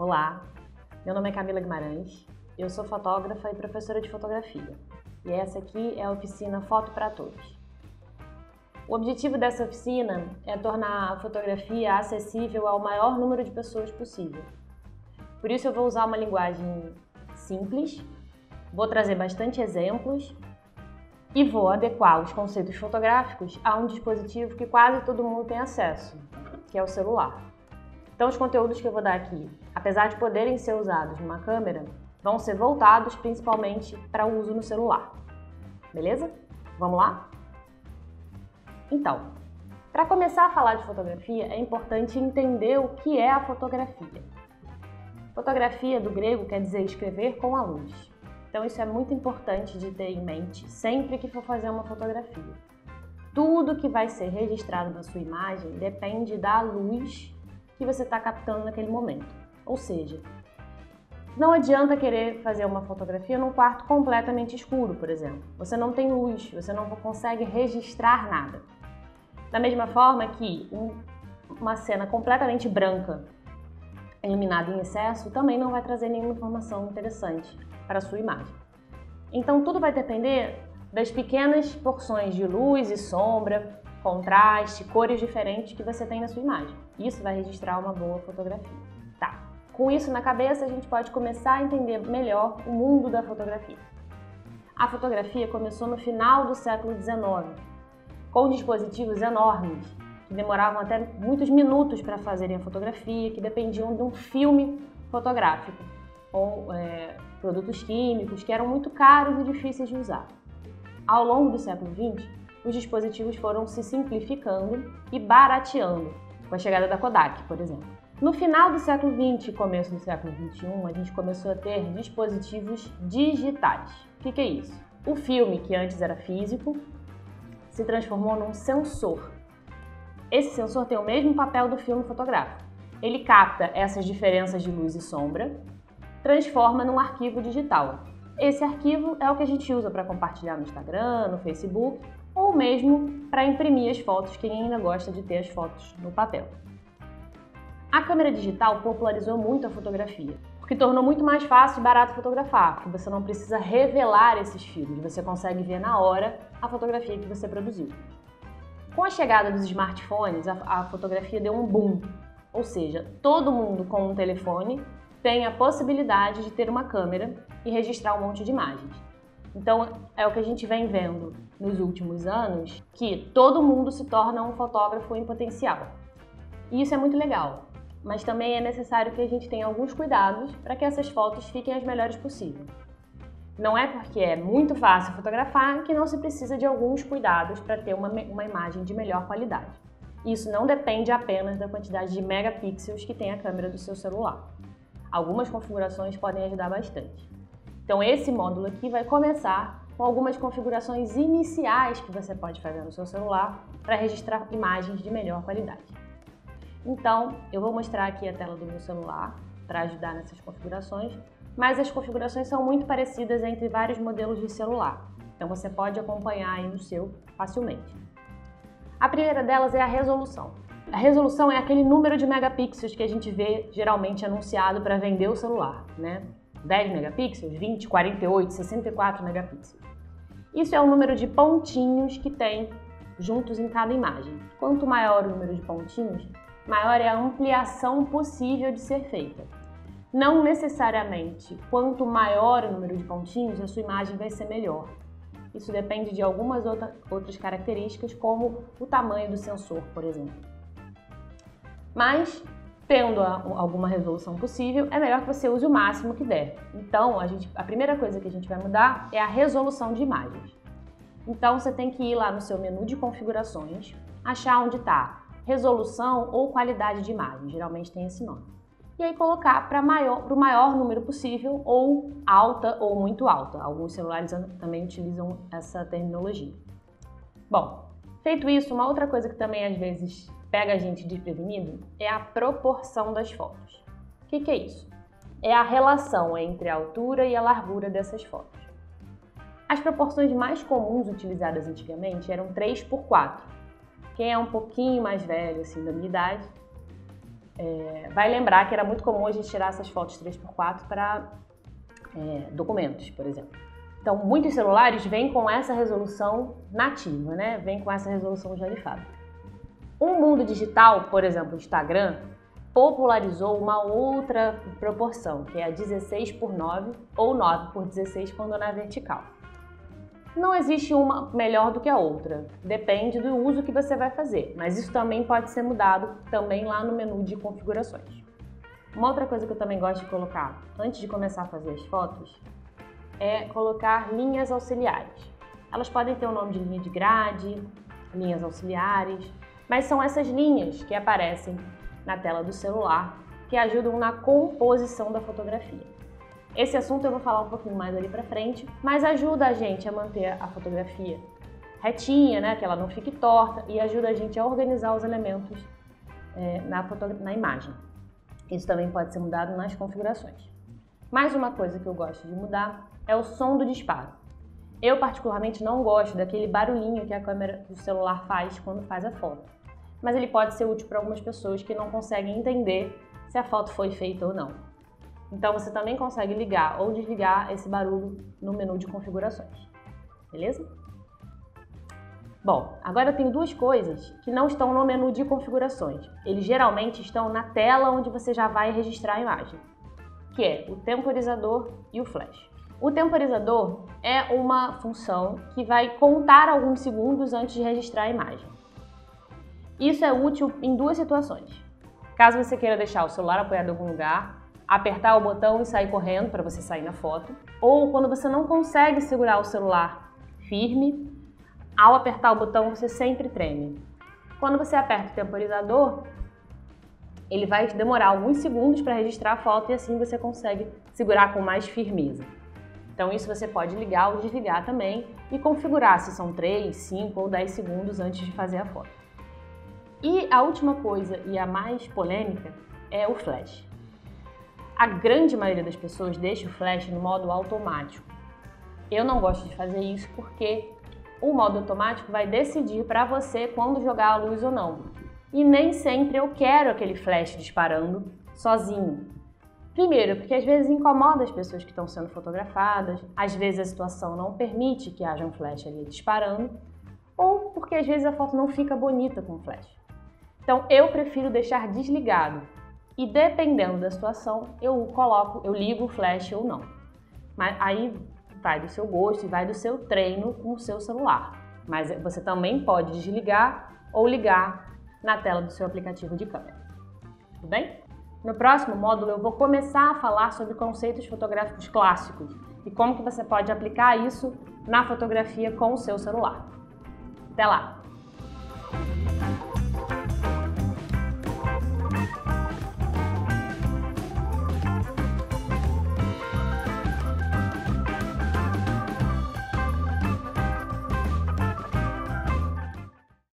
Olá, meu nome é Camila Guimarães, eu sou fotógrafa e professora de fotografia e essa aqui é a oficina Foto para Todos. O objetivo dessa oficina é tornar a fotografia acessível ao maior número de pessoas possível. Por isso eu vou usar uma linguagem simples, vou trazer bastante exemplos e vou adequar os conceitos fotográficos a um dispositivo que quase todo mundo tem acesso, que é o celular. Então os conteúdos que eu vou dar aqui, apesar de poderem ser usados numa câmera, vão ser voltados principalmente para o uso no celular. Beleza? Vamos lá? Então, para começar a falar de fotografia, é importante entender o que é a fotografia. Fotografia, do grego, quer dizer escrever com a luz. Então isso é muito importante de ter em mente sempre que for fazer uma fotografia. Tudo que vai ser registrado na sua imagem depende da luz que você está captando naquele momento. Ou seja, não adianta querer fazer uma fotografia num quarto completamente escuro, por exemplo. Você não tem luz, você não consegue registrar nada. Da mesma forma que uma cena completamente branca, iluminada em excesso, também não vai trazer nenhuma informação interessante para a sua imagem. Então tudo vai depender das pequenas porções de luz e sombra, contraste, cores diferentes que você tem na sua imagem. Isso vai registrar uma boa fotografia. Tá. Com isso na cabeça, a gente pode começar a entender melhor o mundo da fotografia. A fotografia começou no final do século XIX, com dispositivos enormes, que demoravam até muitos minutos para fazerem a fotografia, que dependiam de um filme fotográfico, ou produtos químicos, que eram muito caros e difíceis de usar. Ao longo do século XX, os dispositivos foram se simplificando e barateando, com a chegada da Kodak, por exemplo. No final do século XX e começo do século XXI, a gente começou a ter dispositivos digitais. O que é isso? O filme, que antes era físico, se transformou num sensor. Esse sensor tem o mesmo papel do filme fotográfico. Ele capta essas diferenças de luz e sombra, transforma num arquivo digital. Esse arquivo é o que a gente usa para compartilhar no Instagram, no Facebook, ou mesmo para imprimir as fotos, quem ainda gosta de ter as fotos no papel. A câmera digital popularizou muito a fotografia, porque tornou muito mais fácil e barato fotografar, porque você não precisa revelar esses filmes, você consegue ver na hora a fotografia que você produziu. Com a chegada dos smartphones, a fotografia deu um boom, ou seja, todo mundo com um telefone tem a possibilidade de ter uma câmera e registrar um monte de imagens. Então é o que a gente vem vendo nos últimos anos, que todo mundo se torna um fotógrafo em potencial. E isso é muito legal, mas também é necessário que a gente tenha alguns cuidados para que essas fotos fiquem as melhores possíveis. Não é porque é muito fácil fotografar que não se precisa de alguns cuidados para ter uma imagem de melhor qualidade. Isso não depende apenas da quantidade de megapixels que tem a câmera do seu celular. Algumas configurações podem ajudar bastante. Então esse módulo aqui vai começar com algumas configurações iniciais que você pode fazer no seu celular para registrar imagens de melhor qualidade. Então eu vou mostrar aqui a tela do meu celular para ajudar nessas configurações, mas as configurações são muito parecidas entre vários modelos de celular, então você pode acompanhar aí no seu facilmente. A primeira delas é a resolução. A resolução é aquele número de megapixels que a gente vê geralmente anunciado para vender o celular, né? 10 megapixels, 20, 48, 64 megapixels. Isso é o número de pontinhos que tem juntos em cada imagem. Quanto maior o número de pontinhos, maior é a ampliação possível de ser feita. Não necessariamente, quanto maior o número de pontinhos, a sua imagem vai ser melhor. Isso depende de algumas outras características, como o tamanho do sensor, por exemplo. Mas, tendo alguma resolução possível, é melhor que você use o máximo que der. Então, a primeira coisa que a gente vai mudar é a resolução de imagens. Então, você tem que ir lá no seu menu de configurações, achar onde está resolução ou qualidade de imagem, geralmente tem esse nome. E aí colocar para o maior número possível, ou alta ou muito alta. Alguns celulares também utilizam essa terminologia. Bom, feito isso, uma outra coisa que também às vezes pega a gente desprevenido é a proporção das fotos. O que é isso? É a relação entre a altura e a largura dessas fotos. As proporções mais comuns utilizadas antigamente eram 3:4. Quem é um pouquinho mais velho, assim, da minha idade, vai lembrar que era muito comum a gente tirar essas fotos 3x4 para documentos, por exemplo. Então, muitos celulares vêm com essa resolução nativa, né? Vem com essa resolução já de fábrica. O mundo digital, por exemplo, o Instagram, popularizou uma outra proporção, que é a 16:9 ou 9:16 quando na vertical. Não existe uma melhor do que a outra, depende do uso que você vai fazer, mas isso também pode ser mudado também lá no menu de configurações. Uma outra coisa que eu também gosto de colocar antes de começar a fazer as fotos é colocar linhas auxiliares. Elas podem ter o nome de linha de grade, linhas auxiliares, mas são essas linhas que aparecem na tela do celular que ajudam na composição da fotografia. Esse assunto eu vou falar um pouquinho mais ali pra frente, mas ajuda a gente a manter a fotografia retinha, né, que ela não fique torta, e ajuda a gente a organizar os elementos na imagem. Isso também pode ser mudado nas configurações. Mais uma coisa que eu gosto de mudar é o som do disparo. Eu particularmente não gosto daquele barulhinho que a câmera do celular faz quando faz a foto, mas ele pode ser útil para algumas pessoas que não conseguem entender se a foto foi feita ou não. Então você também consegue ligar ou desligar esse barulho no menu de configurações, beleza? Bom, agora eu tenho duas coisas que não estão no menu de configurações. Eles geralmente estão na tela onde você já vai registrar a imagem, que é o temporizador e o flash. O temporizador é uma função que vai contar alguns segundos antes de registrar a imagem. Isso é útil em duas situações. Caso você queira deixar o celular apoiado em algum lugar, apertar o botão e sair correndo para você sair na foto, ou quando você não consegue segurar o celular firme, ao apertar o botão você sempre treme. Quando você aperta o temporizador, ele vai demorar alguns segundos para registrar a foto e assim você consegue segurar com mais firmeza. Então isso você pode ligar ou desligar também e configurar se são 3, 5 ou 10 segundos antes de fazer a foto. E a última coisa e a mais polêmica é o flash. A grande maioria das pessoas deixa o flash no modo automático. Eu não gosto de fazer isso porque o modo automático vai decidir para você quando jogar a luz ou não. E nem sempre eu quero aquele flash disparando sozinho. Primeiro, porque às vezes incomoda as pessoas que estão sendo fotografadas, às vezes a situação não permite que haja um flash ali disparando, ou porque às vezes a foto não fica bonita com o flash. Então eu prefiro deixar desligado. E dependendo da situação, eu ligo o flash ou não. Mas aí vai do seu gosto e vai do seu treino com o seu celular. Mas você também pode desligar ou ligar na tela do seu aplicativo de câmera. Tudo bem? No próximo módulo eu vou começar a falar sobre conceitos fotográficos clássicos e como que você pode aplicar isso na fotografia com o seu celular. Até lá!